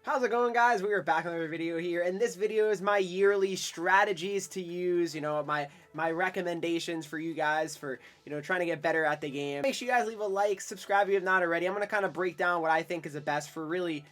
How's it going, guys? We are back on another video here, and this video is my yearly strategies to use, my recommendations for you guys for, trying to get better at the game. Make sure you guys leave a like, subscribe if you have not already. I'm going to kind of break down what I think is the best for really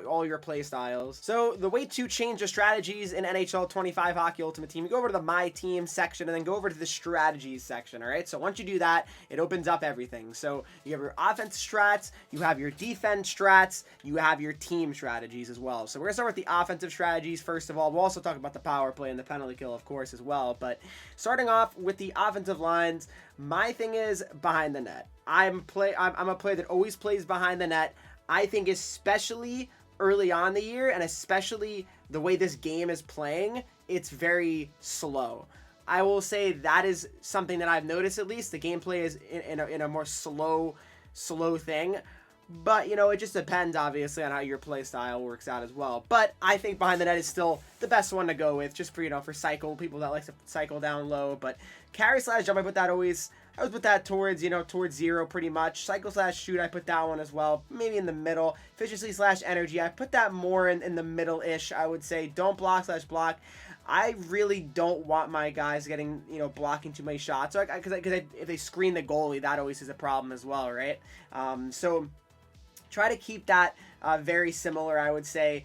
all your play styles. So the way to change the strategies in NHL 25 Hockey Ultimate Team, you go over to the My Team section and then go over to the strategies section, all right? So once you do that, it opens up everything. So you have your offense strats, you have your defense strats, you have your team strategies as well. So we're going to start with the offensive strategies first of all. We'll also talk about the power play and the penalty kill, of course, as well. But starting off with the offensive lines, my thing is behind the net. I'm a player that always plays behind the net. I think especially early on the year, and especially the way this game is playing, it's very slow. I will say that is something that I've noticed, at least. The gameplay is in a more slow thing. But, it just depends, obviously, on how your play style works out as well. But I think behind the net is still the best one to go with, just for, for people that like to cycle down low. But carry slash jump, I always put that towards, towards 0 pretty much. Cycle slash shoot, I put that one as well, maybe in the middle. Efficiency slash energy, I put that more in the middle-ish, I would say. Don't block slash block. I really don't want my guys getting, blocking too many shots. Because if they screen the goalie, that always is a problem as well, right? So try to keep that very similar, I would say,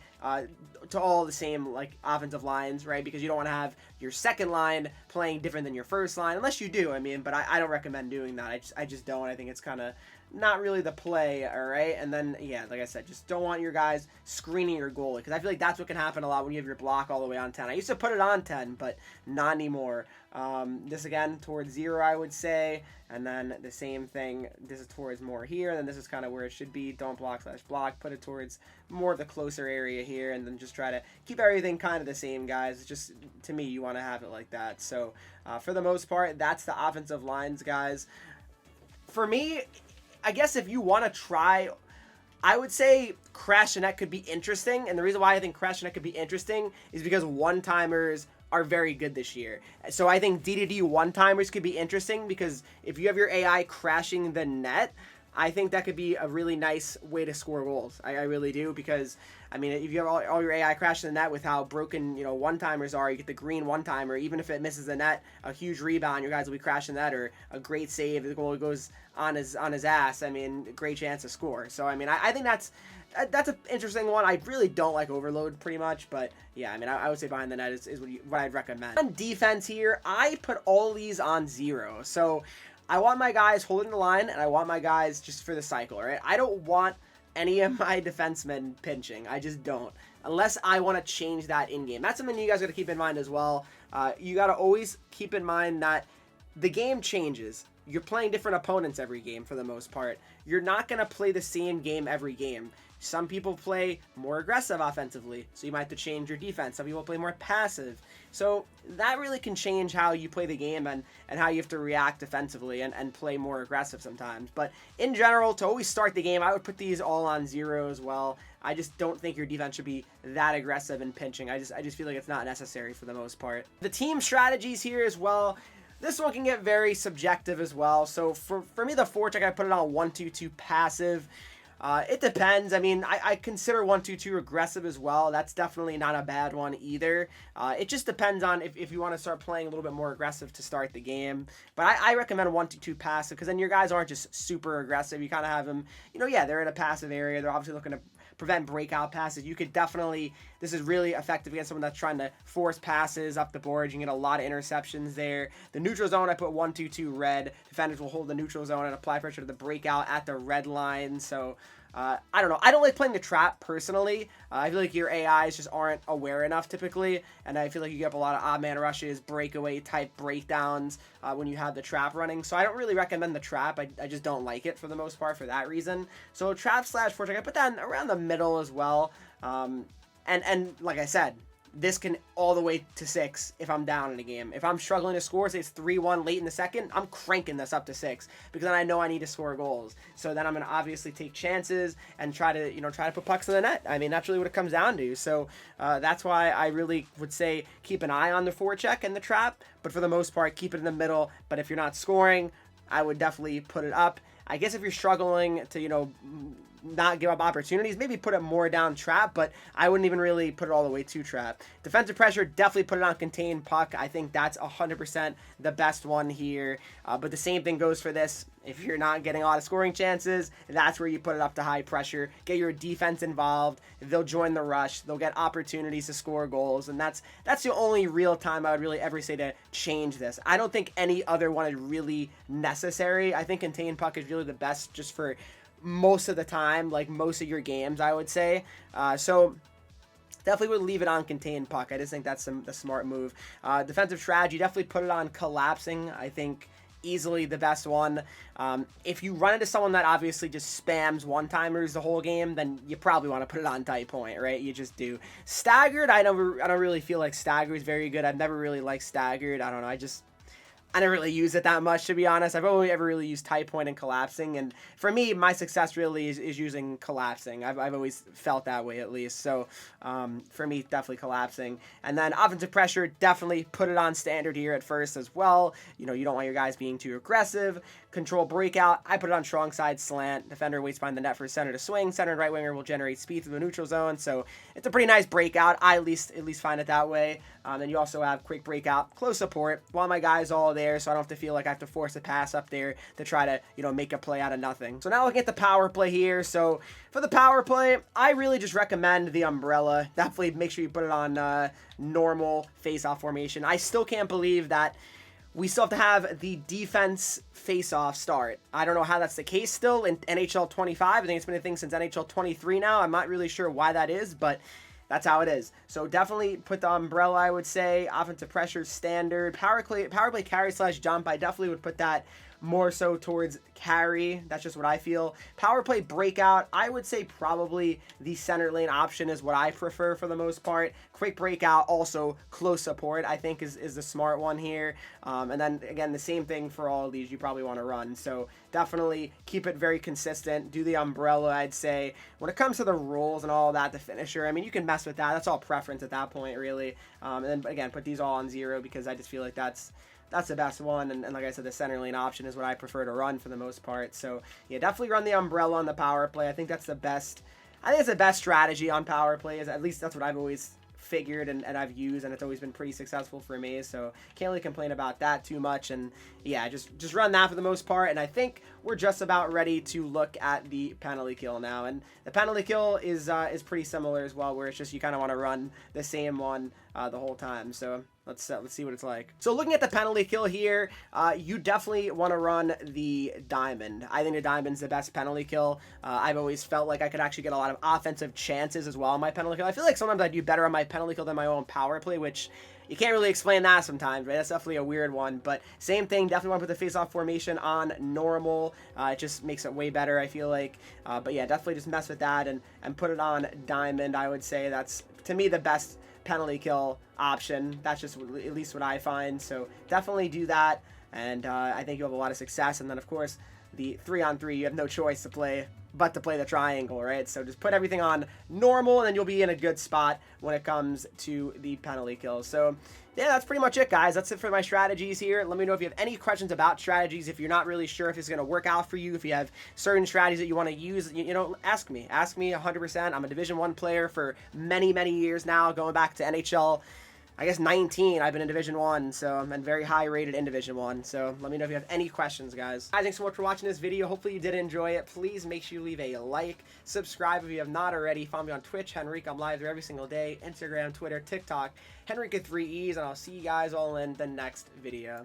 to all the same offensive lines, right? Because you don't want to have your second line playing different than your first line, unless you do. But I don't recommend doing that. I just don't. I think it's kind of not really the play, all right? And then, yeah, like I said, just don't want your guys screening your goalie, because I feel like that's what can happen a lot when you have your block all the way on 10. I used to put it on 10, but not anymore. This, again, towards 0, I would say, and then the same thing, this is towards more here, and then this is kind of where it should be. Don't block slash block, put it towards more the closer area here, and then just try to keep everything kind of the same, guys. It's just, to me, you want to have it like that. So, for the most part, that's the offensive lines, guys. For me, I guess if you want to try, I would say Crash and Net could be interesting. And the reason why I think Crash and Net could be interesting is because one-timers are very good this year. So I think DDD one-timers could be interesting, because if you have your AI crashing the net, I think that could be a really nice way to score goals. I really do, because, if you have all your AI crashing the net with how broken, one-timers are, you get the green one-timer, even if it misses the net, a huge rebound, your guys will be crashing that, or a great save, the goal goes on his ass, great chance to score. So, I think that's an interesting one. I really don't like overload pretty much, but yeah, I would say behind the net is what I'd recommend. On defense here, I put all these on 0. So I want my guys holding the line, and I want my guys just for the cycle, right? I don't want any of my defensemen pinching. I just don't. Unless I want to change that in-game. That's something you guys got to keep in mind as well. You got to always keep in mind that the game changes. You're playing different opponents every game for the most part. You're not going to play the same game every game. Some people play more aggressive offensively, so you might have to change your defense. Some people play more passive. So that really can change how you play the game and how you have to react defensively and play more aggressive sometimes. But in general, to always start the game, I would put these all on 0 as well. I just don't think your defense should be that aggressive in pinching. I just feel like it's not necessary for the most part. The team strategies here as well. This one can get very subjective as well. So for me, the forecheck, I put it on 1-2-2 passive. It depends. I consider 1-2-2 aggressive as well. That's definitely not a bad one either. It just depends on if you want to start playing a little bit more aggressive to start the game. But I recommend 1-2-2 passive, because then your guys aren't just super aggressive. You kind of have them, yeah, they're in a passive area. They're obviously looking to prevent breakout passes. You could definitely, this is really effective against someone that's trying to force passes up the board. You can get a lot of interceptions there. The neutral zone, I put 1-2-2 red. Defenders will hold the neutral zone and apply pressure to the breakout at the red line. So I don't know. I don't like playing the trap personally. I feel like your AIs just aren't aware enough typically, and I feel like you get up a lot of odd man rushes, breakaway type breakdowns when you have the trap running. So I don't really recommend the trap. I just don't like it for the most part for that reason. So trap slash forecheck, I put that around the middle as well. And like I said, this can all the way to 6 if I'm down in a game. If I'm struggling to score, say it's 3-1 late in the second, I'm cranking this up to 6, because then I know I need to score goals. So then I'm going to obviously take chances and try to put pucks in the net. That's really what it comes down to. So that's why I really would say keep an eye on the forecheck and the trap, but for the most part, keep it in the middle. But if you're not scoring, I would definitely put it up. I guess if you're struggling to, not give up opportunities. Maybe put it more down trap, but I wouldn't even really put it all the way to trap. Defensive pressure, definitely put it on contained puck. I think that's 100% the best one here. But the same thing goes for this. If you're not getting a lot of scoring chances, that's where you put it up to high pressure. Get your defense involved. They'll join the rush. They'll get opportunities to score goals. And that's the only real time I would really ever say to change this. I don't think any other one is really necessary. I think contained puck is really the best just for most of the time, like most of your games, I would say. So definitely would leave it on contained puck. I just think that's the smart move. Defensive strategy, definitely put it on collapsing. I think easily the best one. If you run into someone that obviously just spams one-timers the whole game, then you probably want to put it on tight point, right? You just do. Staggered, I don't really feel like staggered is very good. I've never really liked staggered. I don't know. I never really use it that much, to be honest. I've only ever really used tight point and collapsing, and for me, my success really is using collapsing. I've always felt that way, at least. So for me, definitely collapsing. And then offensive pressure, definitely put it on standard here at first as well. You know, you don't want your guys being too aggressive. Control breakout, I put it on strong side slant. Defender waits behind the net for center to swing. Center and right winger will generate speed through the neutral zone. So it's a pretty nice breakout. I at least find it that way. Then you also have quick breakout, close support. Want my guys all there, so I don't have to feel like I have to force a pass up there to try to, you know, make a play out of nothing. So now looking at the power play here. So for the power play, I really just recommend the umbrella. Definitely make sure you put it on normal face-off formation. I still can't believe that we still have to have the defense face-off start. I don't know how that's the case still in NHL 25. I think it's been a thing since NHL 23 now. I'm not really sure why that is, but that's how it is. So definitely put the umbrella, I would say. Offensive pressure, standard. Power play carry / jump. I definitely would put that more so towards carry. That's just what I feel. Power play breakout, I would say probably the center lane option is what I prefer for the most part. Quick breakout, also close support, I think is the smart one here. And then again, the same thing for all of these you probably want to run. So definitely keep it very consistent. Do the umbrella, I'd say. When it comes to the rules and all that, the finisher, I mean, you can mess with that. That's all preference at that point, really. And then again, put these all on 0 because I just feel like that's the best one, and like I said, the center lane option is what I prefer to run for the most part. So yeah, definitely run the umbrella on the power play. I think that's the best. I think it's the best strategy on power plays. At least that's what I've always figured and I've used, and it's always been pretty successful for me. So can't really complain about that too much. And yeah, just run that for the most part. And I think we're just about ready to look at the penalty kill now. And the penalty kill is pretty similar as well, where it's just you kind of want to run the same one the whole time. So let's see what it's like. So looking at the penalty kill here, you definitely want to run the diamond. I think the diamond's the best penalty kill. I've always felt like I could actually get a lot of offensive chances as well on my penalty kill. I feel like sometimes I do better on my penalty kill than my own power play, which you can't really explain that sometimes, right? That's definitely a weird one, but same thing. Definitely want to put the face-off formation on normal. It just makes it way better, I feel like. But yeah, definitely just mess with that and put it on diamond. I would say that's, to me, the best penalty kill option. That's just at least what I find. So definitely do that, and I think you'll have a lot of success. And then, of course, the 3-on-3, you have no choice to play but to play the triangle, right? So just put everything on normal, and then you'll be in a good spot when it comes to the penalty kills. So yeah, that's pretty much it, guys. That's it for my strategies here. Let me know if you have any questions about strategies. If you're not really sure if it's going to work out for you, if you have certain strategies that you want to use, you know, ask me 100%. I'm a Division I player for many years now, going back to NHL, I guess 19. I've been in Division I, so I'm very high rated in Division I. So let me know if you have any questions, guys. Thanks so much for watching this video. Hopefully you did enjoy it. Please make sure you leave a like, subscribe if you have not already. Follow me on Twitch, Henreek. I'm live there every single day. Instagram, Twitter, TikTok, Henreek with 3 E's, and I'll see you guys all in the next video.